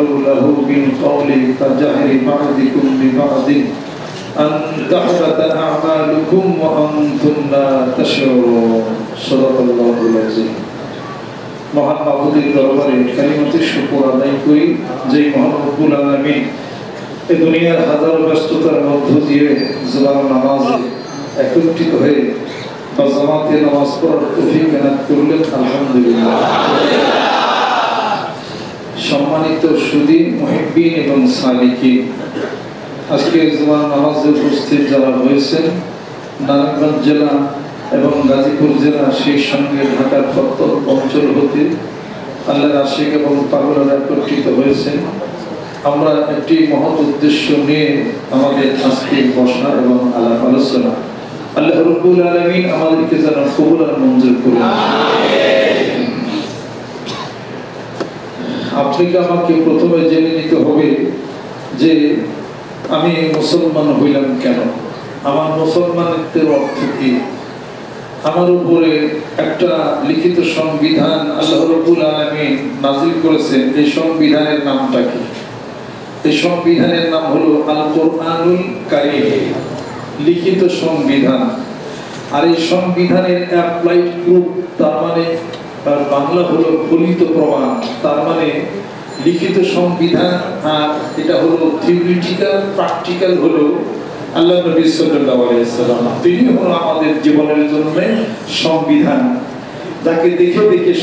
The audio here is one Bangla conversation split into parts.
تجهروا له بالقول كجهر بعضكم ببعض أن تحبط أعمالكم وأنتم لا تشعرون صدق الله العظيم মহান মাবুদের দরবারে কালিমাতে শুকর আদায় করি যে মহান রব্বুল আলামিন এই দুনিয়ার হাজার ব্যস্ততার মধ্য দিয়ে জোহর নামাজে একত্রিত হয়ে বা জামাতে নামাজ পড়ার তৌফিক এনায়েত করলেন আলহামদুলিল্লাহ। সম্মানিত সুদী মুহিব্বিন এবং সালিকিন, আজকে জোহর নামাজে উপস্থিত যারা হয়েছেন নারায়ণগঞ্জ জেলা এবং গাজীপুর জেলা, সেই সঙ্গে ঢাকার প্রত্যন্ত অঞ্চল হতে আল্লাহর আশিক এবং পাগলেরা একত্রিত হয়েছেন। আমরা একটি মহৎ উদ্দেশ্য নিয়ে আমাদের আজকে বসা এবং আলাপ আলোচনা। আল্লাহ রাব্বুল আলামিন আমাদেরকে যেন কবুল আর মঞ্জুর করেন। আপনাকে আমাকে প্রথমে জেনে নিতে হবে যে আমি মুসলমান হইলাম কেন, আমার মুসলমানের অর্থ কি। আমার উপরে একটা লিখিত সংবিধান আল্লাহ রাব্বুল আলামিন নাযিল করেছেন। এই সংবিধানের নামটা কি? এই সংবিধানের নাম হলো আল কোরআনুল কারীম, লিখিত সংবিধান। আর এই সংবিধানের অ্যাপ্লাইড প্রুফ, তার মানে বাংলা হলো ফলিত প্রমাণ, তার মানে লিখিত সংবিধান। আর এটা হলো থিওরিটিক্যাল, প্র্যাকটিক্যাল হলো আল্লাহ নবী সাল্লাল্লাহু আলাইহি ওয়াসাল্লাম। তিনি হলো আমাদের জীবনের জন্য সংবিধান, যাকে দেখে দেখে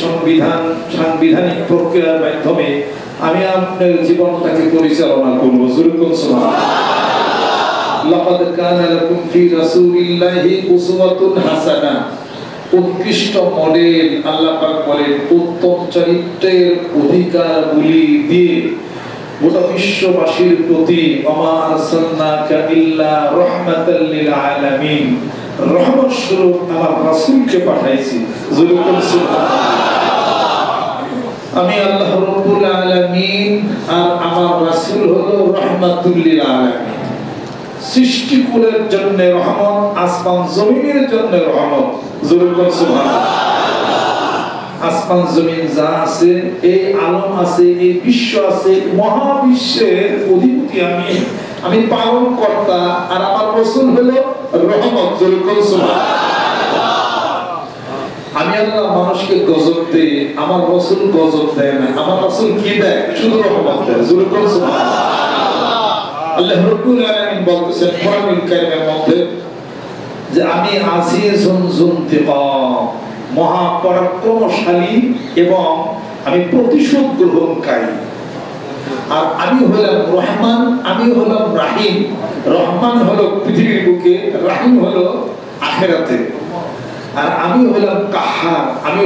সাংবিধানিক প্রক্রিয়ার মাধ্যমে আমি আপনার জীবনটাকে পরিচালনা করব। লাকাদ কানা লাকুম ফি রাসূলিল্লাহি উসওয়াতুন হাসানাহ, উৎকৃষ্ট মডেল আল্লাহ পাক বলেন উত্তম চরিত্রের অধিকারগুলি দিয়ে গোটা বিশ্ববাসীর প্রতি ওমা আরসালনাকা ইল্লা রাহমাতাল লিল আলামিন, রহমত স্বরূপ আমার রাসূলকে পাঠাইছি। আমি আল্লাহ রাব্বুল আলামিন আর আমার রাসূল হলো রাহমাতুল লিল আলামিন। সৃষ্টিকুলের জন্য রহমত, আসমান জমিনের জন্য রহমত। আসমান জমিন যা আছে, এই আলম আছে, এই বিশ্ব আছে, মহাবিশ্বের অধিপতি আমি পালন কর্তা, আর আমার রাসূল হলো রহমত। আমি আল্লাহ মানুষকে গজব দেই, আমার রাসূল গজব দেয় না। আমার রাসূল কি দেয়? শুধু রহমত দেয়। আল্লাহ রাব্বুল আলামিন বলতেছেন কোরআনুল কারীমের মধ্যে যে আমি আজিজুন যুনতিকাম, মহা পরাক্রমশালী এবং আমি প্রতিশোধ গ্রহণকারী। আর আমি হলাম রহমান, আমি হলাম রাহিম। রহমান হলো পৃথিবীর বুকে, রাহিম হলো আখিরাতে। আর আমি হলাম কাহ্হার, আমি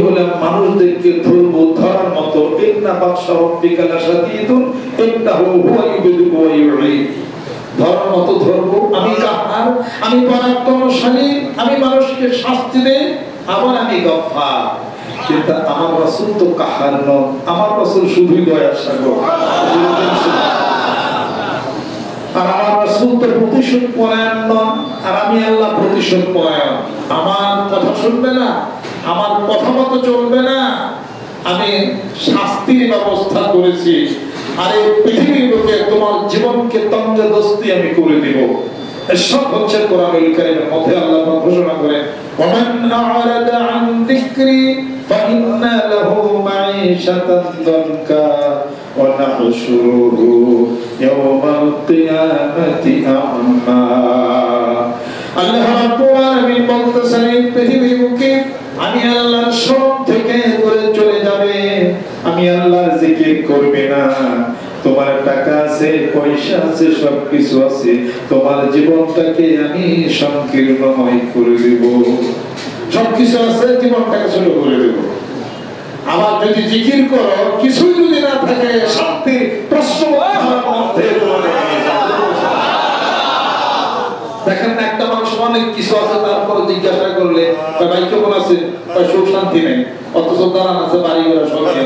হলাম মানুষদেরকে ধরার মতো। ইন্না বাতশা রাব্বিকা লাশাদীদুন ইন্নাহু হুয়া ইউবদিউ ওয়া ইউঈদ, ধরার মতো ধরবো। আমি কাহ্হার, আমি পরাক্রমশালী, আমি মানুষকে শাস্তি দেই, আবার আমি গফফার। কিন্তু আমার রাসূল তো কাহ্হার নন, আমার রাসূল শুধুই দয়ার সাগর। আর আমার রাসূল তো প্রতিশোধ পরায়ণ নন, আর আমি আল্লাহ প্রতিশোধ পরায়ণ। আমার কথা শুনবে না, আমার কথা মতো চলবে না, আমি শাস্তির ব্যবস্থা করেছি। আর এই পৃথিবীর বুকে তোমার জীবনকে তঙ্গদস্তি আমি করে দেব। এসব হচ্ছে কোরআনুল কারীমের মধ্যে আল্লাহ ঘোষণা করেন ওয়ামান আ'রাদা আন যিকরি ফাইন্না লাহু মাঈশাতান দানকা ওয়া নাহশুরুহু ইয়াওমাল কিয়ামাতি আ'মা। আল্লাহ রাব্বুল আলামিন বলতেছেন এই পৃথিবীর বুকে আমি আল্লাহর স্মরণ থেকে দূরে চলে যাবে, আমি আল্লাহর জিকির করবে না। তোমার টাকা আছে, পয়সা আছে, সবকিছু আছে, তোমার জীবনটাকে আমি সংকীর্ণময় করে দেব। সবকিছু আছে, জীবনটাকে ছোট করে দেব। আবার যদি জিকির করো, কিছুই যদি না থাকে, শান্তির প্রশ্ন দেখেন না, একটা মানুষ অনেক কিছু আছে, তারপরে জিজ্ঞাসা করলে ভাই কেমন আছে, সুখ শান্তি নেই, অথচ দাঁড়ান আছে, বাড়ি ঘোড়া সব আছে।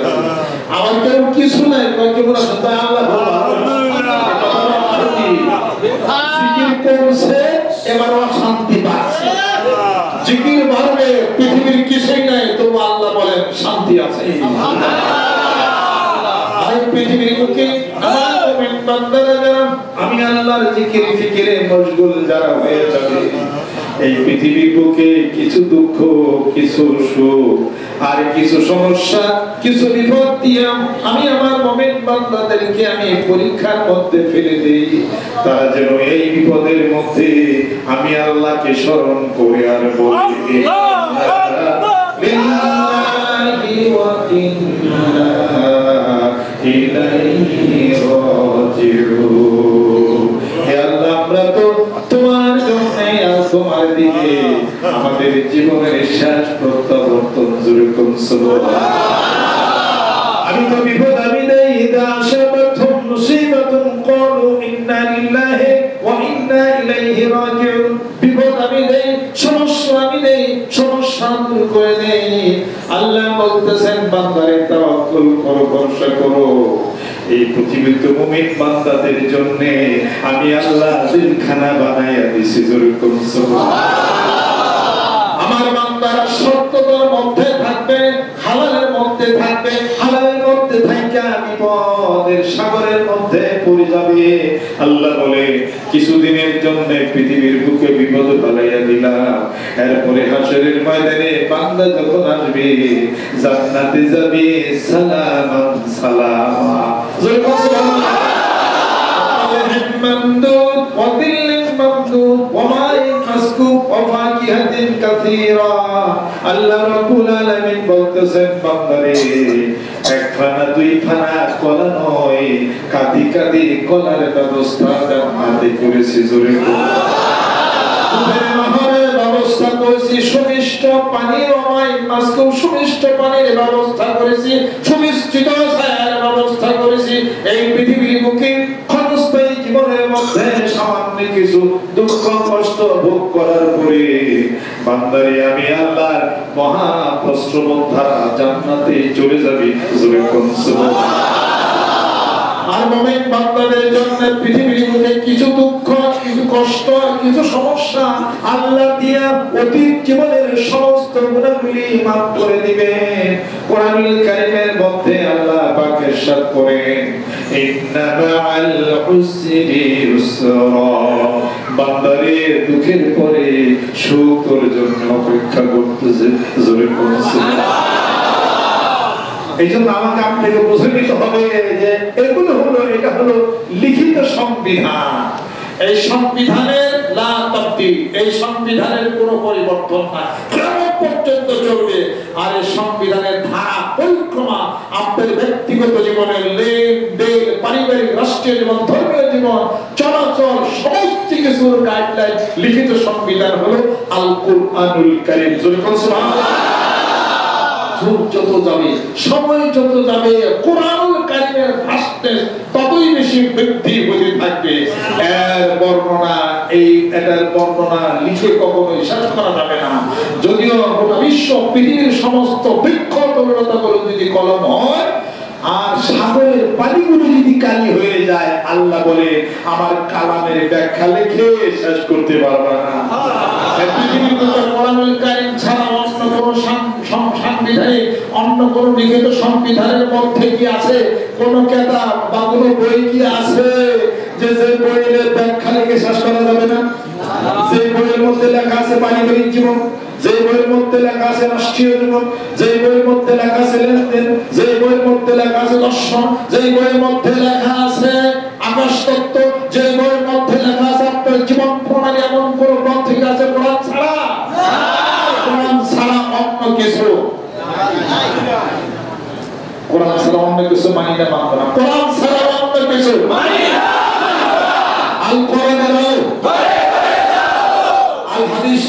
আমার কেমন কিছু নাই, কেমন আছে, তাই আল্লাহ জিকির করছে, এবার শান্তি পাচ্ছে। জিকির বাড়বে, পৃথিবীর কিছুই নাই, তবু আল্লাহ বলেন শান্তি আছে। পৃথিবীর বুকে আমার মুমিন বান্দারা যারা আমি আল্লাহর জিকির ফিকিরে মশগুল যারা হয়ে যাবে, এই পৃথিবীর বুকে কিছু দুঃখ, কিছু সুখ, আর কিছু সমস্যা, কিছু বিপদ দিয়ে আমি আমার মুমিন বান্দাদেরকে আমি পরীক্ষার মধ্যে ফেলে দেই। তারা যেন এই বিপদের মধ্যে আমি আল্লাহকে স্মরণ করে আর বলি লিল্লাহি ওয়া ইন্না ইলাইহি রাজিউন। হে আল্লাহ, আমরা তো তোমার জন্যই আর তোমার দিকে আমাদের জীবনের শেষ প্রত্যাবর্তন জুড়ে আমি তো বিপদ আমি নেই ইদা আসাবাতুম মুসিবাতুন ক্বালু ইন্না লিল্লাহি ওয়া ইন্না ইলাইহি রাজিউন। বিপদ আমি নেই, সমস্যা আমি নেই, সমস্যা দূর করে নেই। আল্লাহ বলতেছেন বান্দারে তাওয়াক্কুল করো, ভরসা করো। এই পৃথিবীতে মুমিন বান্দাদের জন্য আমি আল্লাহ দিলখানা বানাইয়া দিয়েছি। যেরকম আমার বান্দারা সত্যতার মধ্যে থাকবে, হালালের মধ্যে থাকবে, হালালের মধ্যে থাইকা বিপদের সাগরের মধ্যে পড়ে যাবে। আল্লাহ বলে কিছুদিনের জন্য পৃথিবীর বুকে বিপদ ফেলাইয়া দিলাম, এরপরে হাসরের ময়দানে বান্দা যখন আসবে জান্নাতে যাবে সালামান সালামা। আল্লাহ রাব্বুল আলামিন বলতেছেন বান্দারে একখানা দুইখানা কলা নয়, কাঁদি কাঁদি কলার ব্যবস্থা জান্নাতে করেছি। জোরে ব্যবস্থা করেছি, সুমিষ্ট পানির অমাই মাছকেও সুমিষ্ট পানির ব্যবস্থা করেছি, সুমিষ্টিত ছায়ার ব্যবস্থা করেছি। এই পৃথিবীর বুকে ক্ষণস্থায়ী জীবনের মধ্যে সামান্য কিছু দুঃখ কষ্ট ভোগ করার পরে বান্দারে আমি আল্লাহর মহা প্রশ্রবধারা জান্নাতে চলে যাবে। জোরে কোন সুবহানাল্লাহ। আর মুমিন বান্দাদের জন্য পৃথিবীর মধ্যে কিছু দুঃখ, কিছু কষ্ট, কিছু সমস্যা আল্লাহ দিয়া অতীত জীবনের সমস্ত গুনাহগুলি মাফ করে দিবেন। কোরআনুল কারীমের মধ্যে আল্লাহ পাক ইরশাদ করেন ইন্না মাআল উসরি ইউসরা। বান্দারে দুঃখের পরে সুখ তোর জন্য অপেক্ষা করতেছে। জোরে কোন সুবহানাল্লাহ। এই জন্য আমাকে আপনাকে বুঝে নিতে হবে যে এগুলো হলো, এটা হলো লিখিত সংবিধান। এই সংবিধানের লা তাবদীল, এই সংবিধানের কোনো পরিবর্তন না, কিয়ামত পর্যন্ত চলবে। আর এই সংবিধানের ধারা পরিক্রমা আপনার ব্যক্তিগত জীবনের লেনদেন, পারিবারিক, রাষ্ট্রীয় জীবন, ধর্মীয় জীবন, চলাচল, সমস্ত কিছুর গাইডলাইন লিখিত সংবিধান হলো আল কুরআনুল কারীম। সুবহানাল্লাহ। যত যাবে, সময় যত যাবে, কোরআনুল কারীমের ভাস্টের ততই বেশি বৃদ্ধি হতে থাকবে। এর বর্ণনা, এটার বর্ণনা লিখে কখনোই শেষ করা যাবে না। যদিও গোটা বিশ্ব পৃথিবীর সমস্ত বৃক্ষ তরুণতাগুলো যদি কলম হয় আর সাগরের পানিগুলো যদি কালি হয়ে যায়, আল্লাহ বলে আমার কালামের ব্যাখ্যা লিখে শেষ করতে পারবে না। পৃথিবীর কোরআনুল কারীম ছাড়া অন্য কোনো সাংবিধানিক, অন্য কোন লিখিত সংবিধানের মধ্যে কি আছে? কোন কিতাব বা কোন বই কি আছে যে বইয়ের ব্যাখ্যা লিখে শেষ করা যাবে না? যে বইয়ের মধ্যে লেখা আছে পারিবারিক জীবন, যে বইয়ের মধ্যে লেখা আছে রাষ্ট্রীয় জীবন, যে বইয়ের মধ্যে লেখা আছে লেনদেন, যে বইয়ের মধ্যে লেখা আছে দর্শন, যে বইয়ের মধ্যে লেখা আছে আকাশ তত্ত্ব, যে বইয়ের মধ্যে লেখা আছে আপনার জীবন প্রণালী, এমন কোন গ্রন্থ আছে কোরআন ছাড়া? কোরআন ছাড়া অন্য কিছু, কোরআন ছাড়া অন্য কিছু মানি না, মানব না। কোরআন ছাড়া অন্য কিছু মানি না। আল কোরআন আল হাদিস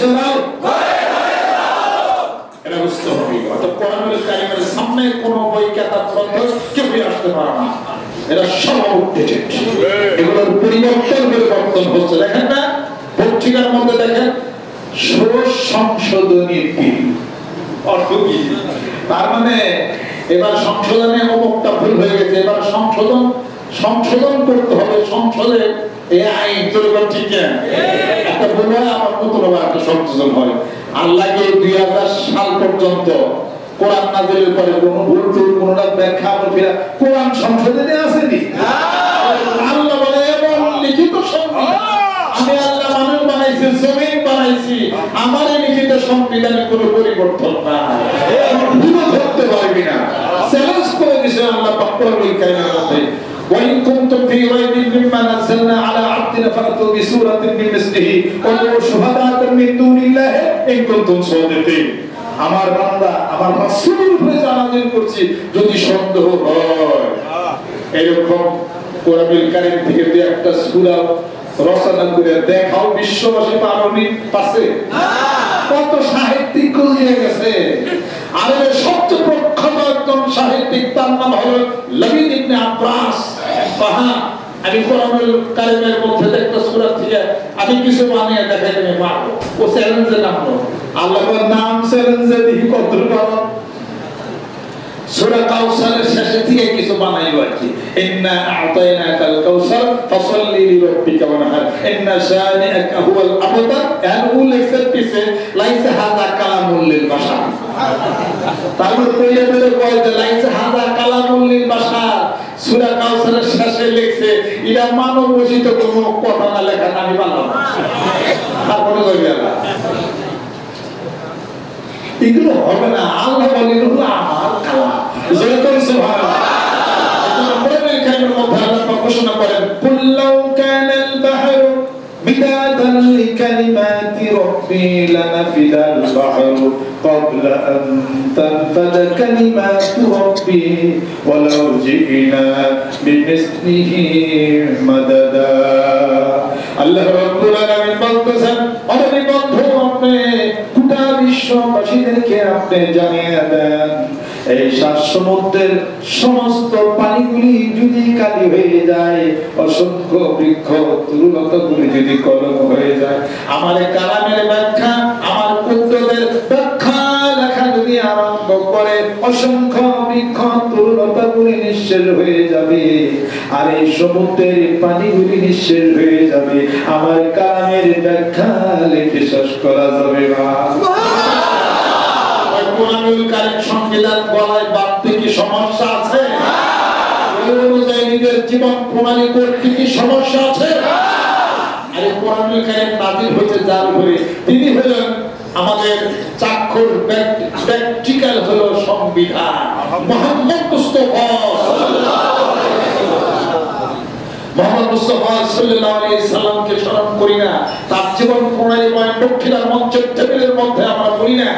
এটা বুঝতে হবে। অর্থাৎ কোরআনুল কারীমের সামনে কোন বই কিতাব গ্রন্থ কেউ আসতে পারে না। এটা সব আউটডেটেড। এগুলোর পরিবর্তন হচ্ছে। দেখেন না পত্রিকার মধ্যে দেখেন সংশোধনী বিল, অর্থ কি? তার মানে এবার সংশোধনে অমুকটা ভুল হয়ে গেছে, এবার সংশোধন করতে হবে। সংসদে এই আইন তৈরি ঠিক না, একটা ভুল হয় আবার নতুন আবার একটা সংশোধন হয়। আল্লাহকে 2000 সাল পর্যন্ত কোরআন নাযিলের পরে কোন ভুল টুল কোনটা ব্যাখ্যা ফিরা কোরআন সংশোধনে আসেনি। আল্লাহ বলে এবং লিখিত সংবিধান আমি আল্লাহ মানুষ বানাইছি, জমিন বানাইছি, আমার এই লিখিত সংবিধানে কোনো পরিবর্তন নাই, ভুলও ধরতে পারবি না। চ্যালেঞ্জ করে দিয়েছেন আল্লাহ পাক কোরআনুল কারীমের মধ্যে, وإن كنتم في ريب مما نزلنا على عبدنا فأتوا بسورة بمثله وادعوا شهداءكم من دون الله إن كنتم صادقين। আমার বান্দা আমার রাসূলের উপরে নাযিল করছি, যদি সন্দেহ হয় এরকম কোরআনুল কারীম থেকে দুই একটা সূরা রচনা করে দেখাও, বিশ্ববাসী পারনি পাশে কত সাহিত্যিক খুঁজে গেছে। আরবের সবচেয়ে প্রখ্যাত একজন সাহিত্যিক, তার নাম হলো লাবিদ ইবনে আব্রাস। আমি কোরআনুল কারীমের মধ্যে একটা সূরা থেকে আমি কিছু বানিয়ে দেখাই, তুমি পারো। ও চ্যালেঞ্জে নামলো, আল্লাহর নাম চ্যালেঞ্জে দিই কত পারো। সূরা কাউসারের শেষে থেকে কিছু বানাইলো আর কি, ইন্না আ'তাইনাকাল কাউসার ফাসাল্লি লিরাব্বিকা ওয়ানহার ইন্না শানিআকা হুয়াল আবতার। এর উল্লেখের পিছে লাইসা হাযা কালামুল লিল বাশার, তারপর কইলে বলে কয় যে লাইসা হাযা কালামুল লিল বাশার। সূরা কাউসারের শেষে লিখছে এটা মানব রচিত কোনো কথা না, লেখা আমি বললাম তারপরে কইবে আল্লাহ এগুলো হবে না। আল্লাহ বলেন হলো আমার কালাম, যখন সুবহানাল্লাহ কোরআনের কারীমের মধ্যে আল্লাহ পাক ঘোষণা করেন কুল্লাউ কানাল বাহরু মিদাদান লিকালিমাতি রাব্বি লানাফিদাল বাহরু ক্বাবলা আন তানফাদা কালিমাতু রাব্বি ওয়ালাউ জিনা বিমিসলিহি মাদাদা। আল্লাহ রাব্বুল আলামিন বলতেছেন, আমার বন্ধু আপনি গোটা বিশ্ববাসীদেরকে আপনি জানিয়ে দেন এই সাত সমুদ্রের সমস্ত পানিগুলি যদি কালি হয়ে যায়, অসংখ্য বৃক্ষ তরুলতাগুলি যদি কলম হয়ে যায়, আমার কালামের ব্যাখ্যা আমার কুদরতের ব্যাখ্যা লেখা যদি আরম্ভ করে, অসংখ্য বৃক্ষ তরুলতাগুলি নিঃশেষ হয়ে যাবে আর এই সমুদ্রের পানিগুলি নিঃশেষ হয়ে যাবে, আমার কালামের ব্যাখ্যা লিখে শেষ করা যাবে না। কোরআনুল কারীম সংবিধান বলায় বাড়তে কি সমস্যা আছে? অনুযায়ী নিজের জীবন প্রণালী করতে কি সমস্যা আছে? আরে কোরআনুল কারীম নাযিল হয়েছে যার উপরে, তিনি হলেন আমাদের চাক্ষুর প্র্যাকটিক্যাল হলো সংবিধান মুহাম্মদ মুস্তাফা সাল্লাল্লাহু আলাইহি সাল্লামকে স্মরণ করি না, তার জীবন প্রণালী বয়ান বক্তৃতার মঞ্চের টেবিলের মধ্যে আমরা করি না।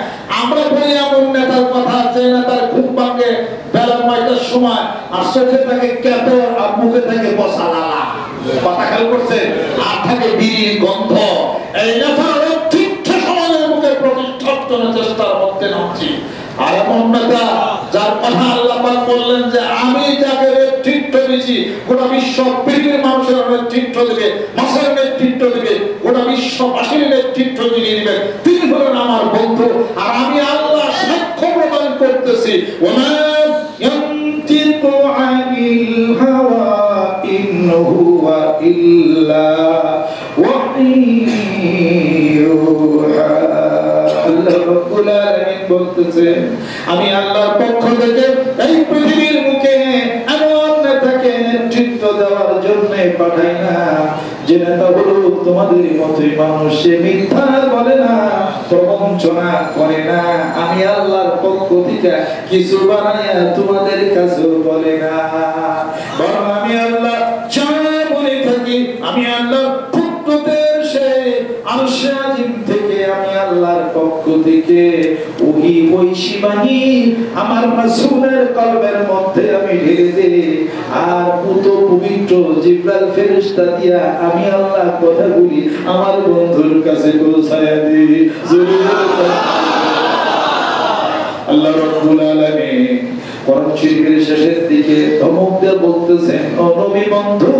আমরা বলি এমন নেতার কথা, যে নেতার ঘুম ভাঙে বেলা ৯টার সময় আর চোখে থাকে কেতর আর মুখে থাকে বসা লালা, কথা খেয়াল করছে, আর থাকে বিড়ির গন্ধ। এই নেতার অতিষ্ঠ সমাজের মুখে প্রতিষ্ঠার জন্য চেষ্টার মধ্যে নামছি। আর এমন নেতা যার কথা আল্লাহ পাক বললেন যে আমি যাকে নেতৃত্ব দিয়েছি গোটা বিশ্ব পৃথিবীর মানুষের নেতৃত্ব দেবে, মাসের নেতৃত্ব দেবে, গোটা বিশ্ববাসীর নেতৃত্ব দিয়ে দিবেন, তিনি হলেন আমার বন্ধু। আর আমি আল্লাহ সাক্ষ্য প্রদান করতেছি, ওমা ইয়ানতিকু আনিল হাওয়া ইন হুয়া ইল্লা ওয়াহয়ুহা। আল্লাহ রাব্বুল আলামিন বলতেছেন, আমি আল্লাহর পক্ষ থেকে এই পৃথিবীর মুখে এমন নেতাকে নেতৃত্ব দেওয়ার জন্য পাঠাই না যে নেতা হলো তোমাদের মতোই মানুষ, সে মিথ্যা বলে না, প্রবঞ্চনা করে না, আমি আল্লাহর পক্ষ থেকে কিছু বানাইয়া তোমাদের কাছে বলে না, বরং আমি আল্লাহ যা বলে থাকি আমি আল্লাহর কুদরতের সে আরশে আজিম থেকে আমি আল্লাহর পক্ষ থেকে ওহী ঐশীবাণী আমার রাসূলের কলবের মধ্যে আমি ঢেলে দেই, আর পুত পবিত্র জিবরাইল ফেরেশতা দিয়া আমি আল্লাহ কথাগুলি আমার বন্ধুর কাছে পৌঁছায়া দিই। আল্লাহ রাব্বুল আলামিন কোরআন শরীফের শেষের দিকে ধমক দিয়ে বলতেছেন, ও নবী বন্ধু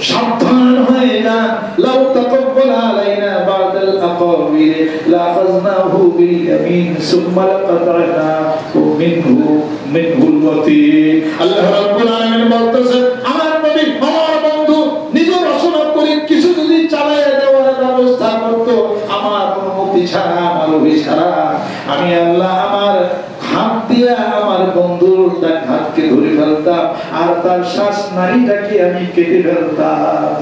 সাবধান হয়ে যান, লাউ তাকাব্বাল আলাইনা বাদাল আকাবির লাখাযনাহু বিল ইয়ামিন সুম্মা লাকাতানা মিনহুল ওয়াতিন। আল্লাহ রাব্বুল আলামিন বলতেছেন, আমার নবী আমার বন্ধু নিজ রচনা করে কিছু যদি চালায় দেওয়ার ব্যবস্থা করত আমার অনুমতি ছাড়া, আমার ছাড়া, আমি আল্লাহ আমার হাত তার শ্বাস নালীটাকে আমি কেটে ফেলতাম।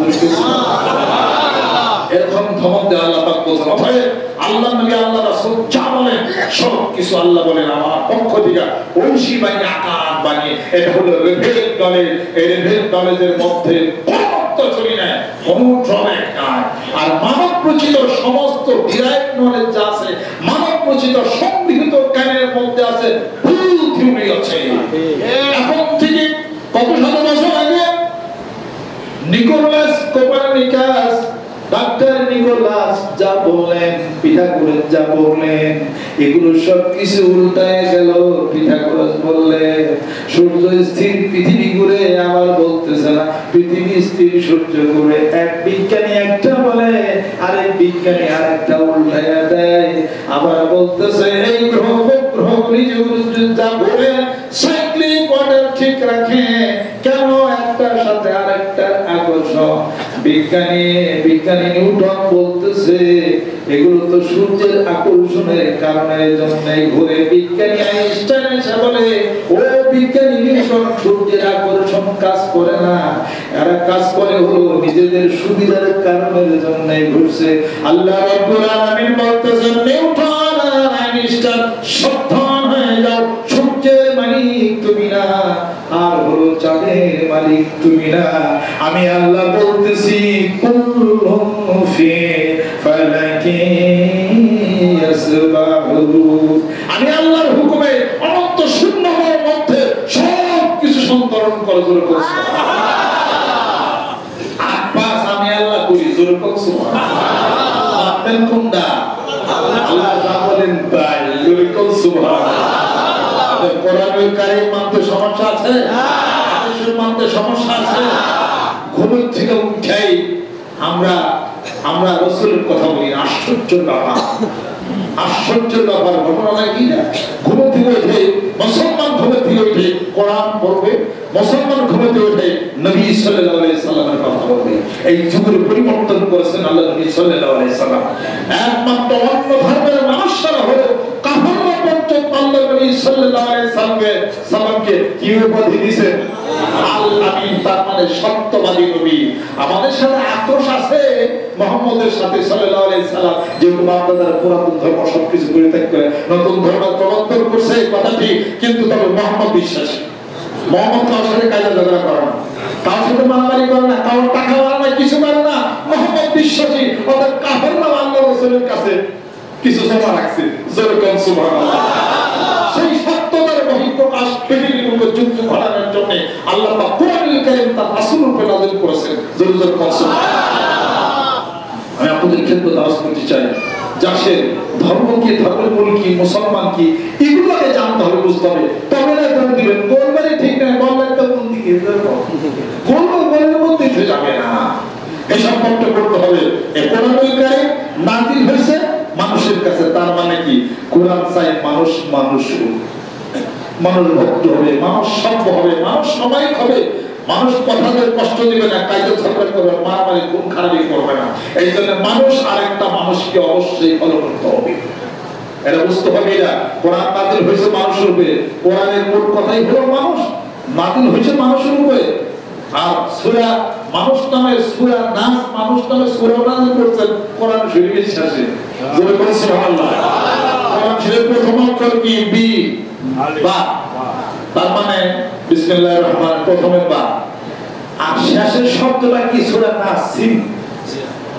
এরকম ধমক দেয় আল্লাহ পাক বলেন। অতএব আল্লাহ নবী আল্লাহ রাসূল যা বলেন সব কিছু আল্লাহ বলেন আমার পক্ষ থেকে ঐশী বানিয়ে আকার বানিয়ে। এটা হলো রেভেল নলেজ। এই রেভেল নলেজের মধ্যে কোনো চলি নাই, কোনো ড্রব্যাক নাই। আর মানব রচিত সমস্ত ডিরাইভ নলেজ যা আছে, মানব রচিত সংগৃহীত জ্ঞানের মধ্যে আছে ফুল থিওরি আছে। এখন থেকে কত শত বছর আগে নিকোলাস কোপারনিকাস, ডাক্তার নিকোলাস যা বললেন, পিথাগোরাস যা বললেন, এগুলো সব কিছু উল্টায় গেল। পিথাগোরাস বললেন সূর্য স্থির, পৃথিবী ঘুরে। আবার বলতেছে না পৃথিবী স্থির, সূর্য ঘুরে। এক বিজ্ঞানী একটা বলে, আরেক বিজ্ঞানী আরেকটা উল্টায়া দেয়। আবার বলতেছে এই গ্রহ উপগ্রহগুলি যা ঘুরে সাইক্লিক অর্ডার ঠিক রাখে, কেন একটার সাথে আরেকটার আকর্ষণ। বিজ্ঞানী নিউটন বলতেছে এগুলো তো সূর্যের আকর্ষণের কারণে জন্যই ঘুরে। বিজ্ঞানী আইনস্টাইন এসে বলে ও বিজ্ঞানী নিউটন, সূর্যের আকর্ষণ কাজ করে না, এরা কাজ করে হলো নিজেদের সুবিধার কারণের জন্যই ঘুরছে। আল্লাহ রাব্বুল আলামিন বলতেছেন নিউটন আর আইনস্টাইন সাবধান হয়ে যাও, সূর্যের মালিক তুমি না, আর হলো চাঁদের মালিক তুমি না। আমি আল্লাহ বলতেছি কুল্লুম ফি ফালাকি ইয়াসবাহুন। আমি আল্লাহর হুকুমে অনন্ত শূন্যের মধ্যে সব কিছু সন্তরণ করে জোরে করে আব্বাস আমি আল্লাহ করি জোরে করে সুবহানাল্লাহ। আপনি কোনটা আল্লাহ যা বলেন তাই জোরে করে সুবহানাল্লাহ। কোরআনুল কারীম মানতে সমস্যা আছে, হাদিস মানতে সমস্যা আছে। ঘুম থেকে উঠাই আমরা রাসূলের কথা বলি। আশ্চর্যের ব্যাপার, আশ্চর্যের ব্যাপার। ঘটনা নাকি না? ঘুম থেকে উঠে মুসলমান ঘুম থেকে উঠে কোরআন পড়বে, মুসলমান ঘুম থেকে উঠে নবী সাল্লাল্লাহু আলাইহি সাল্লামের কথা বলবে। এই যুগের পরিবর্তন করেছেন আল্লাহ নবী সাল্লাল্লাহু আলাইহি সাল্লাম। একমাত্র অন্য ধর্মের মানুষরা হলো কাফেররা পর্যন্ত আল্লাহ নবী সাল্লাল্লাহু আলাইহি সাল্লামকে কি উপাধি দিয়েছেন? আল আমিন, তার মানে সত্যবাদী নবী। আমাদের সাথে আক্রোশ আছে মুহাম্মদের সাথে সাল্লাল্লাহু আলাইহি সাল্লাম, যেরকম আপনারা পুরাতন ধর্ম সবকিছু পরিত্যাগ করে নতুন ধর্ম প্রবর্তন করছে কথা ঠিক, কিন্তু তবে মুহাম্মদ বিশ্বাসী। মুহাম্মদ কারোর সাথে কায়দা ঝগড়া করে না, কারোর সাথে মারামারি করে না, কারোর টাকা মারা না, কিছু করে না। মুহাম্মদ বিশ্বাসী। ওদের কাফেররা আল্লাহ রাসূলের কাছে কিছু জমা রাখছে জোরে কোন সুবহানাল্লাহ। সেই সত্যতার বহিঃপ্রকাশ পৃথিবীর বুকে যুদ্ধ ঘটানোর জন্য আল্লাহ পাক কোরআনুল কারীম তার রাসূলের উপর নাযিল করেছেন জোরে জোরে কোন সুবহানাল্লাহ। আমি আপনাদের খেদমতে আরজ করতে চাই, যাসের ধর্ম কি, ধর্মের মূল কি, মুসলমান কি, এগুলোকে জানতে হবে, বুঝতে হবে। তবে না ধরে দিবেন কোরবানি ঠিক না, বললেনটা কোন দিকে কোরবানির মধ্যে উঠে যাবে না। এই সম্পর্কটা করতে হবে। এই কোরআনুল কারীম নাযিল হয়েছে মানুষের কাছে, তার মানে কি কোরআন চাই মানুষ ভক্ত হবে, মানুষ সভ্য হবে, মানুষ সবাইক হবে, মানুষ কথাদের কষ্ট দিবে না, কায়দা ঝগড়া করবে, মারামারি খুন খারাপি করবে না। এই জন্য মানুষ আরেকটা মানুষকে অবশ্যই ফলো করতে হবে। এটা বুঝতে হবে। এটা কোরআন নাযিল হয়েছে মানুষের উপরে, কোরআনের মূল কথাই হলো মানুষ, নাযিল হয়েছে মানুষের উপরে। আর সূরা মানুষ নামে সূরা নাস, মানুষ নামে সূরা নাযিল করেছেন কোরআন শরীফের শেষে জোরে করে সুবহানাল্লাহ। কোরআন শরীফের প্রথম অক্ষর কি? বি, বা, তার মানে বিসমিল্লাহির রহমানির প্রথমে বা, আর শেষের শব্দটা কি? সূরা নাস, সিন,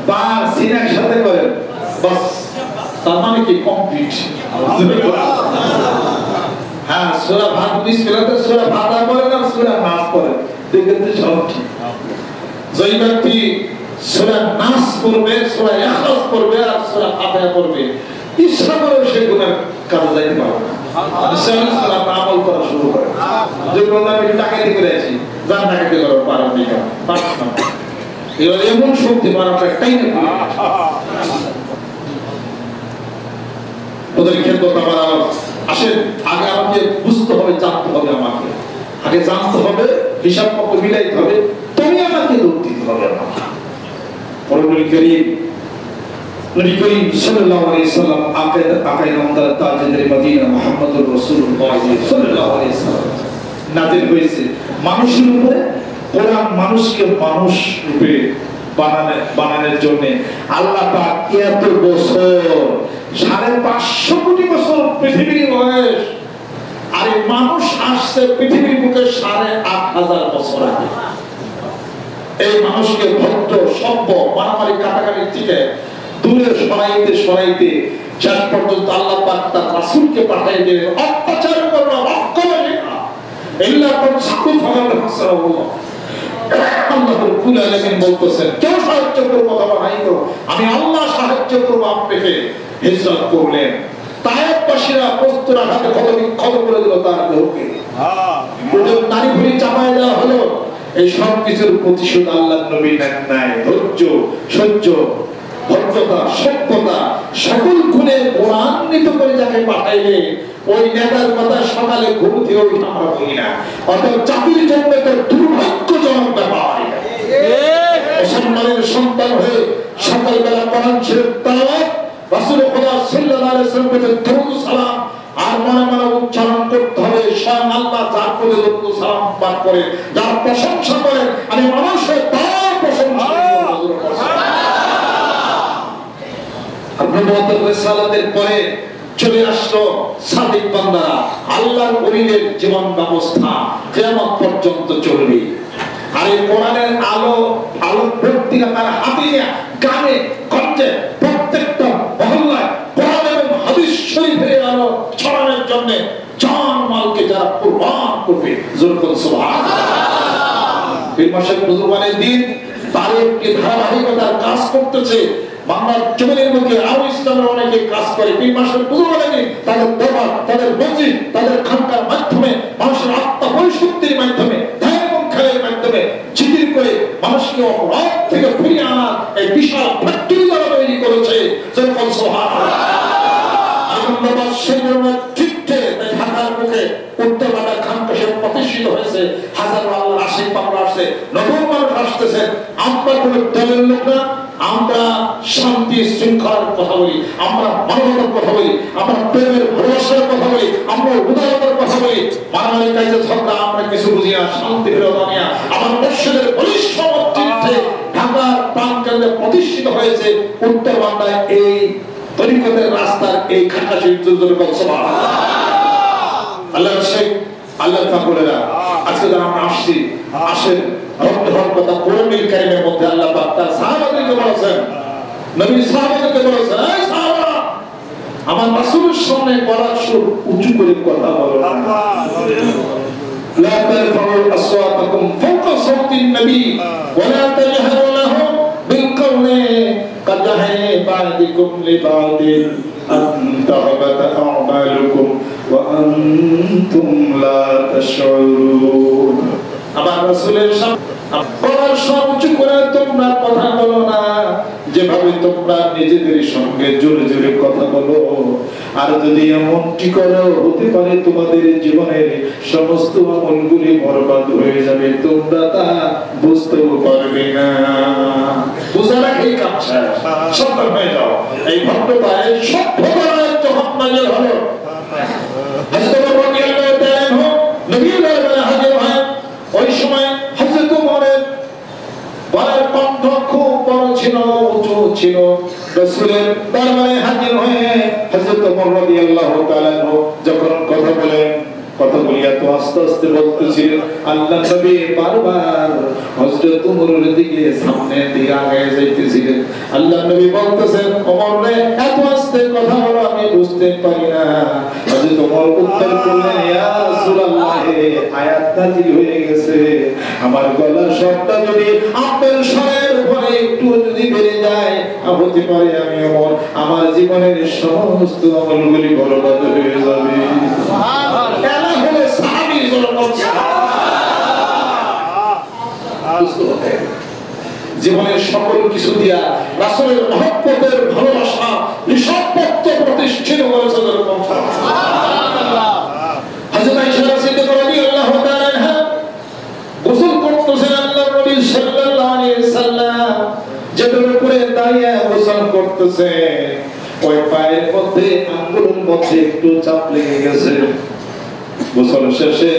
বা সিন একসাথে করেন বাস, তার মানে কি কমপ্লিট। হ্যাঁ, সূরা ভাত বিসমিল্লাহতে সূরা ফাতিহা পড়েন আর সূরা নাস পড়েন, দেখেন তো সব ঠিক। যেই ব্যক্তি সূরা নাস পড়বে, সূরা ইখলাস পড়বে আর সূরা ফাতিহা পড়বে, ইচ্ছা করে সে গুনার কাজে যাইতে পারবে না। ইনশাআল্লাহ আমল করা শুরু করে। যে বললাম আমি টাকাতে করে আছি, যান টাকাতে করো, পারেন না, পারেন না। এমন শক্তি পারার একটাই না। ওদের ক্ষেত্রে আমার আসেন, আগে আমাকে বুঝতে হবে, জানতে হবে, আমাকে আগে জানতে হবে, হিসাব মতো মিলাইতে হবে, তুমি আমাকে দোষ দিতে হবে। কোরআনুল কারীম নবী করিম সাল্লাল্লাহু আলাইহি সাল্লাম আকায়ে নামদার তাজদার মদিনা মুহাম্মদুর রাসূলুল্লাহ সাল্লাল্লাহু আলাইহি সাল্লাম নাযিল হয়েছে মানুষের উপরে। কোরআন মানুষকে মানুষ রূপে বানানোর জন্য আল্লাহ পাক এত বছর 550 কোটি বছর পৃথিবীর বয়স, আর মানুষ আসছে পৃথিবীর বুকে 8,500 বছর আগে। এই মানুষকে ভদ্র সভ্য মারামারি কাটাকাটি থেকে দূরে সরাইতে শেষ পর্যন্ত আল্লাহ পাক তার রাসূলকে পাঠিয়ে দিলেন অত্যাচার করবে আল্লাহ রাব্বুল আলামিন বলতেছেন কেউ সাহায্য করবে অথবা নাই করো, আমি আল্লাহ সাহায্য করবো আপনাকে। হিজরত করলেন, তায়েফবাসীরা প্রস্তুত হাতে খবর করে দিল তার দেহকে, ওদের নারী ভুড়ি চাপায় দেওয়া হলো। এই সব কিছুর প্রতিশোধ আল্লাহর নবী নেন নাই। ধৈর্য, সহ্য, ভদ্রতা, সভ্যতা সকল গুণে গুণান্বিত করে যাকে পাঠাইলে ওই নেতার কথা সকালে ঘুম থেকে উঠে আমরা বলি না, অর্থাৎ জাতির জন্য তো দুর্ভাগ্যজনক ব্যাপার। মুসলমানের সন্তান হয়ে সকালবেলা কোরআন শরীফ তেলাওয়াত, রাসূল খোদা সাল্লাল্লাহু আলাইহি ওয়াসাল্লামের দরুদ সালাম আর মনে মনে উচ্চারণ করতে হবে। স্বয়ং আল্লাহ যার প্রতি দরুদ সালাম পাঠ করে, যার প্রশংসা করে, আমি মানুষের তার প্রশংসা করি। নবুয়তের রিসালাতের পরে চলে আসলো সাদিক বান্দারা। আল্লাহর ওলিদের জীবন ব্যবস্থা কিয়ামত পর্যন্ত চলবে। আর এই কোরআনের আলো প্রত্যেকটা তার হাতে নিয়ে গ্রামে গঞ্জে প্রত্যেকটা মহল্লায় কোরআন এবং হাদিস শরীফের আলো ছড়ানোর জন্য জান মালকে যারা কুরবান করবে, জোরে বলুন সুবহানাল্লাহ। এই মাসের কুরবানির দিন তার একটি ধারাবাহিকতার কাজ করতেছে। বাংলার জমিনের মধ্যে আরো ইসলামের অনেকে কাজ করে। এই মাসের কুরবানি তাদের দরবার, তাদের মসজিদ, তাদের খানকার মাধ্যমে মানুষের আত্মা পরিশুদ্ধির মাধ্যমে, ধ্যান এবং খেলের মাধ্যমে জিকির করে মানুষকে অপরাধ থেকে ফিরিয়ে আনার এই বিশাল ফ্যাক্টরি যারা তৈরি করেছে, যেরকম সুবহানাল্লাহ। আহমদাবাদ শহরের চিত্তে ঢাকার মুখে উত্তরবাড্ডা খানকাশে প্রতিষ্ঠিত হয়েছে। হাজারো আল্লাহর আশিক পাগল আসছে, নতুন মানুষ আসতেছে। আমরা কোনো দলের লোক না, আমরা শান্তি শৃঙ্খলার কথা বলি, আমরা মানবতার কথা বলি, আমরা প্রেমের ভালোবাসার কথা বলি, আমরা উদারতার কথা বলি। মারামারি কাজে ঝগড়া আমরা কিছু বুঝি না, শান্তি ফেরত নিয়ে আমার মসজিদের বলিষ্ঠ মসজিদে ঢাকার প্রাণকেন্দ্রে প্রতিষ্ঠিত হয়েছে উত্তরবাড্ডায় এই তরিকতের রাস্তার এই খানকাশির আল্লাহ শেখ আল্লাহ পাগলেরা আজকে যারা আমরা আসছি, আসেন রক্তহর কথা কোরআনুল কারীমের মধ্যে আল্লাহ পাক তার সাহাবাদেরকে বলেছেন, নবী সাহাবাদেরকে বলেছেন, এই সাহাবারা আমার রাসূলের সামনে গলার সুর উঁচু করে কথা বলো না। লা তারফাউ আসওয়াতাকুম ফাওকা সাওতিন নবী ওয়া লা তাজহারু লাহু বিল কওলি কাজহারি বা'দিকুম লিবা'দিন আন তাহবাতা আ'মালুকুম ওয়া আনতুম লা তাশউরুন। আমার রাসূলের সামনে গলার স্বর উঁচু করে তোমরা কথা বলো না, যেভাবে তোমরা নিজেদের সঙ্গে জোরে জোরে কথা বলো। আর যদি এমনটি করো, হতে পারে তোমাদের জীবনের সমস্ত আমলগুলি বরবাদ হয়ে যাবে, তোমরা তা বুঝতেও পারবে না। বুঝা রাখেই কাজ শেষ, সাবধান হয়ে যাও। এই ভক্ততায় সভ্যতায় যখন নাজিল হলো, হযরত রাদিয়াল্লাহু তাআলা নবীর দরবারে হাজির হয়। ওই সময় হযরত ওমরের গলার কণ্ঠ খুব বড় ছিল, উঁচু ছিল। রাসূলের দরবারে হাজির হয়ে হযরত ওমর রাদিয়াল্লাহু তাআলা যখন কথা বলেন, কথা বলিয়া তো আস্তে আস্তে বলতেছিলেন, আল্লাহ নবী বারবার হযরত ওমরের দিকে সামনে দিয়ে আগায় যাইতেছিলেন। আল্লাহ নবী বলতেছেন, ওমর রে এত আস্তে কথা বলো আমি বুঝতে পারি না। হযরত ওমর উত্তর করলেন, ইয়া রাসূলুল্লাহ আয়াত নাযিল হয়ে গেছে, আমার গলার শব্দটা যদি আপনার স্বরের উপরে একটু যদি বেড়ে যায়, হতে পারে আমি ওমর আমার জীবনের সমস্ত আমলগুলি বরবাদ হয়ে যাবে। সুবহানাল্লাহ। জীবনের সকল কিছু দিয়া রাসূলের মহব্বতের ভালোবাসা নিঃস্বার্থ প্রতিষ্ঠিত করেছেন। সুবহানাল্লাহ। হযরত আয়েশা সিদ্দিকা রাদিয়াল্লাহু তাআলা আনহা গোসল করতেছেন, আল্লাহর নবী সাল্লাল্লাহু আলাইহি ওয়াসাল্লাম যেটার উপরে দাঁড়িয়ে গোসল করতেছে, ওই পায়ের মধ্যে আঙ্গুলের মধ্যে একটু চাপ লেগে গেছে। গোসল শেষে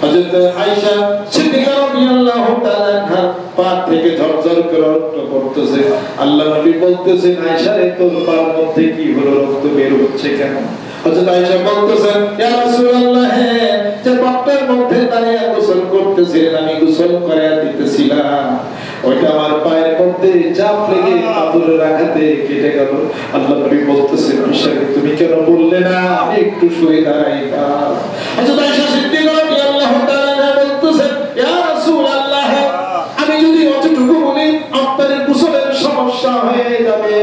হযরত আয়েশা সিদ্দিকা রাদিয়াল্লাহু তাআলা আনহা পা থেকে ঝরঝর করে রক্ত পড়তেছে। আল্লাহ নবী বলতেছেন, আয়েশা রে তোর পার মধ্যে কি হলো, রক্ত বের হচ্ছে কেন? হযরত আয়েশা বলতেছেন, ইয়া রাসূলুল্লাহ, যে পাপের মধ্যে দাঁড়িয়ে গোসল করতেছিলেন, আমি গোসল করে দিতেছিলাম, ওইটা আমার পায়ের মধ্যে চাপ লেগে পাথরের আঘাতে কেটে গেল। আল্লাহ নবী বলতেছেন, আয়েশা তুমি কেন বললে না আমি একটু শুয়ে দাঁড়াইতাম? হযরত আয়েশা সিদ্দিকা রাদিয়াল্লাহু তাআলা বলতেছেন, ইয়া রাসূলুল্লাহ, আমি যদি অতটুকু বলি আপনার গোসলের সমস্যা হয়ে যাবে,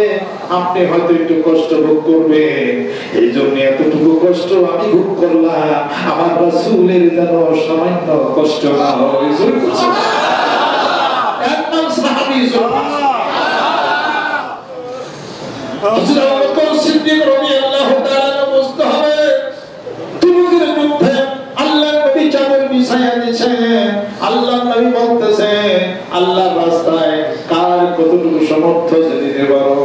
আপনি হয়তো একটু কষ্ট ভোগ করবেন, এই জন্য এতটুকু কষ্ট আমি ভোগ করলাম, আমার রাসূলের যেন সামান্য কষ্ট না হয়। একদম সাহাবী হযরত আবু বকর সিদ্দিক রাদিয়াল্লাহু তাআলা বুঝতে হবে তুমুকের মধ্যে আল্লাহর নবী চাদর বিছায়া দিয়েছেন। আল্লাহর নবী বলতেছেন, আল্লাহর রাস্তায় কার কতটুকু সামর্থ্য দিতে পারো,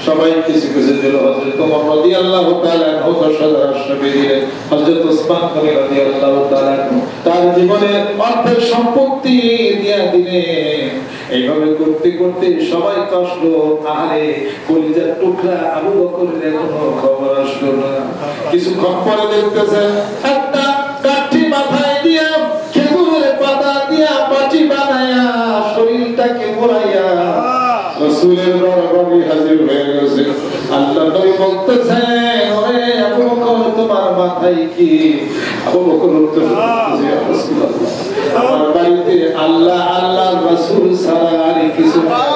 সবাই কিছু কিছু দিল। হযরত ওমর রাদিয়াল্লাহু তাআলা আনহু 10,000 রাষ্ট্রপতি দিলেন। হযরত ওসমান গনি রাদিয়াল্লাহু তাআলা তার জীবনের অর্ধেক সম্পত্তি দিয়ে দিলেন। এইভাবে করতে করতে সবাই কষ্ট, আহারে কলিজার টুকরা আবু বকরের এখনো খবর আসলো না। কিছুক্ষণ পরে দেখতেছেন একটা কাঠি মাথায় দিয়া খেজুরের পাতা দিয়া পাটি বানায়া শরীরটাকে মোড়াইয়া রাসূলের দরবারে হাজির হয়ে গেছে। আল্লাহ নবী বলতেছেন, ওরে আবু বকর তোমার মাথায় কি? আবু বকর উত্তর দিতেছে, ইয়া রাসূলুল্লাহ, আমার বাড়িতে আল্লাহ আল্লাহর রাসূল ছাড়া আর কিছু নাই।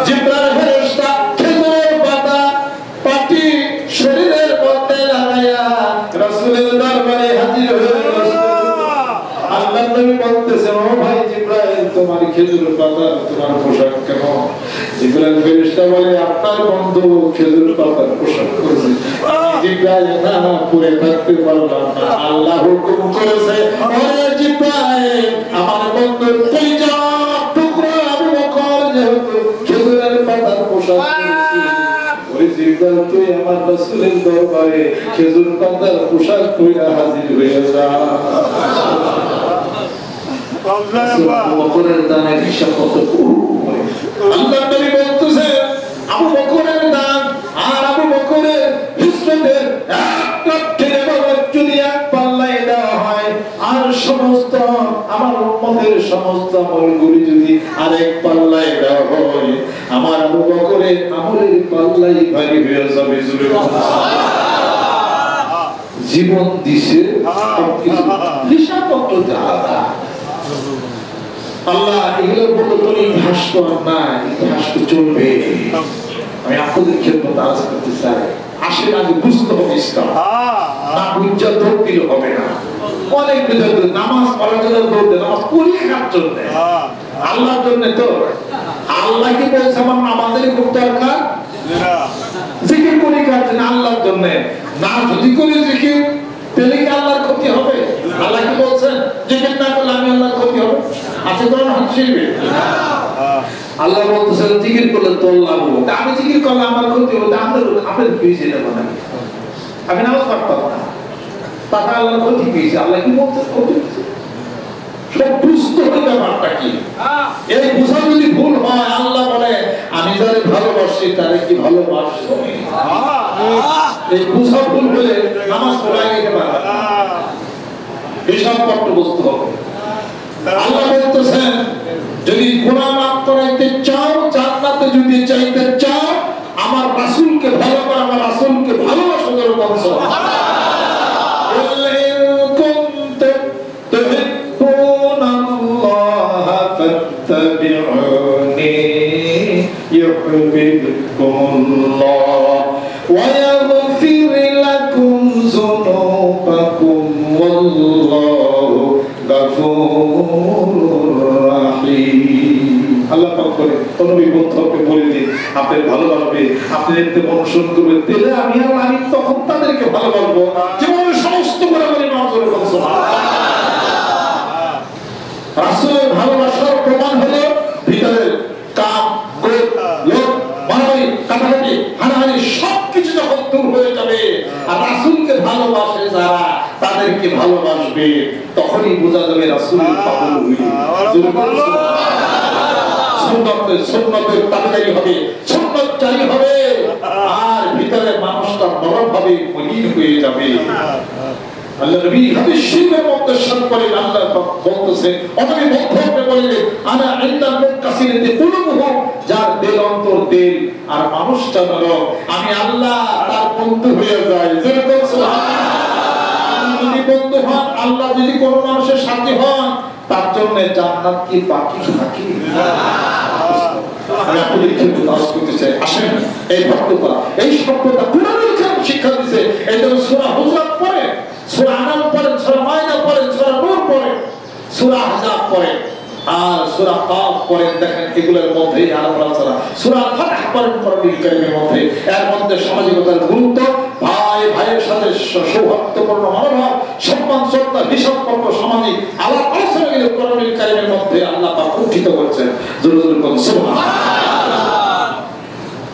জিবরাইল ফেরেশতা খেজুরের পাতা পাটি শরীরের মধ্যে লাগায়া রাসূলের দরবারে হাজির হয়ে গেছে। আল্লাহ নবী বলতেছেন, ও ভাই জিবরাইল, তোমার খেজুর পাতা তোমার পোশাক কেন? জিবরাইল ফেরেশতা বলে, আপনার বন্ধু খেজুর পাতার পোশাক করেছে। জিবরাইল না পরে থাকতে পারলাম না, আল্লাহ হুকুম করেছে, ওরে জিবরাইল, আমার বন্ধুর কলিজা টুকরা আবু বকর যেহেতু খেজুরের পাতার পোশাক করেছে, ওরে জিবরাইল তুই আমার রাসূলের দরবারে খেজুর পাতার পোশাক পরে হাজির হয়ে যা। আবু বকরের দানের হিসাব কত? আল্লাহ নবী বলতেছেন, আবু বকরের দান আর আবু বকরের হিজরতের একটা কেবল যদি এক পাল্লায় দেওয়া হয়, আর সমস্ত আমার উম্মতের সমস্ত আমলগুলি যদি আরেক পাল্লায় দেওয়া হয়, আমার আবু বকরের আমলের পাল্লাই ভারী হয়ে যাবে। জীবন দিছে হিসাব কত দাদা। আল্লাহ এগুলো বলতো, তোর ইতিহাস তো না, ইতিহাস তো চলবে। আমি আপনাদের খেদমত আজ করতে চাই, আসেন আগে বুঝতে হবে ইসলাম, না বুঝা দৌড় দিলে হবে না। অনেক বিদ্যার্থী নামাজ পড়ার জন্য দৌড় দেয়, নামাজ পরীক্ষার জন্য, আল্লাহর জন্য তো। আল্লাহ কি বলছে আমার নামাজের খুব দরকার? জিকির পরীক্ষার জন্য, আল্লাহর জন্য না। যদি করি জিকির তাহলে কি আল্লাহর ক্ষতি হবে? আল্লাহ কি বলছেন জিকির না করলে আমি আল্লাহর ক্ষতি হবে? আছে কোন হাদিসে? আল্লাহ বলতেছেন জিকির করলে তোর লাভ হবে, আমি জিকির করলে আমার ক্ষতি হবে। আপনার কি হয়েছে? আমি নামাজ পড়তাম না, তাতে আল্লাহর ক্ষতি পেয়েছে। আল্লাহ কি বলছেন ক্ষতি? সব বুঝতে হবে ব্যাপারটা কি। এই বুঝা যদি ভুল হয়, আল্লাহ বলে আমি যারে ভালোবাসি তারে কি ভালোবাসি, এই বুঝা ভুল হলে নামাজ পড়া যেতে পারে না। হিসাব পত্র বুঝতে হবে। আল্লাহ বলতেছেন, যদি গুনাহ মাফ করাইতে চাও, জান্নাতে যদি চাইতে চাও, আমার রাসূলকে ভালো করে, আমার রাসূলকে ভালোবাসো। يحببكم ويغفر لكم ذنوبكم والله غفور رحيم। আল্লাহ পাক করে নবী বন্ধুকে বলে দিন, আপনি ভালোবাসবে, আপনি এতে অনুসরণ করবেন, তাহলে আমি তখন তাদেরকে ভালোবাসবো যেমন সমস্ত বরাবরই নজরে করছো। রাসূলের ভালোবাসার প্রমাণ হলো ভিতরের কাম, ক্রোধ, লোভ, মারামারি, কাটাকাটি, হানাহানি সবকিছু যখন দূর হয়ে যাবে, আর রাসূলকে ভালোবাসে যারা, তাদেরকে ভালোবাসবে, তখনই বোঝা যাবে রাসূলের পাগল হইলে। সুন্নতের তাবেদারি হবে, সুন্নত জারি হবে, আর ভিতরে মানুষটা নরম হবে, মলিন হয়ে যাবে। আল্লাহ নবী হাদিস শরীফের মধ্যে শান করেন, আল্লাহ পাক বলতেছেন, অনবী বক্তব্যে বলেন, আনা ইনদাল মুকাসসিরিন কুলুবুহুম, যার দিল অন্তর দিল আর মানুষটা নরম, আমি আল্লাহ তার বন্ধু হয়ে যাই। যেরকম সুবহানাল্লাহ, যদি বন্ধু হন, আল্লাহ যদি কোন মানুষের সাথী হন, তার জন্য জান্নাত কি বাকি থাকে? আমি আপনাদেরকে দাস করতে চাই, আসেন এই ভক্ততা, এই শব্দটা কোরআনের শিক্ষা দিয়েছে। এই জন্য সূরা হুজুরাত পড়ে, সূরা আনাম পড়েন, সূরা মাইদা পড়েন, সূরা নূর পড়েন, সূরা আহজাব পড়েন, আর সূরা কাফ পড়েন। দেখেন এগুলোর মধ্যে আলোচনা। সূরা ফাতহ পড়েন কোরআনুল কারীমের মধ্যে, এর মধ্যে সামাজিকতার গুরুত্ব, ভাই ভাইয়ের সাথে সৌহার্দ্যপূর্ণ মনোভাব, সম্মান শ্রদ্ধা, হিসাবপত্র, সামাজিক আলাপ আলোচনা কোরআনুল কারীমের মধ্যে আল্লাহ পাক উঠিত করেছেন। জোরে জোরে বলুন সুবহানাল্লাহ।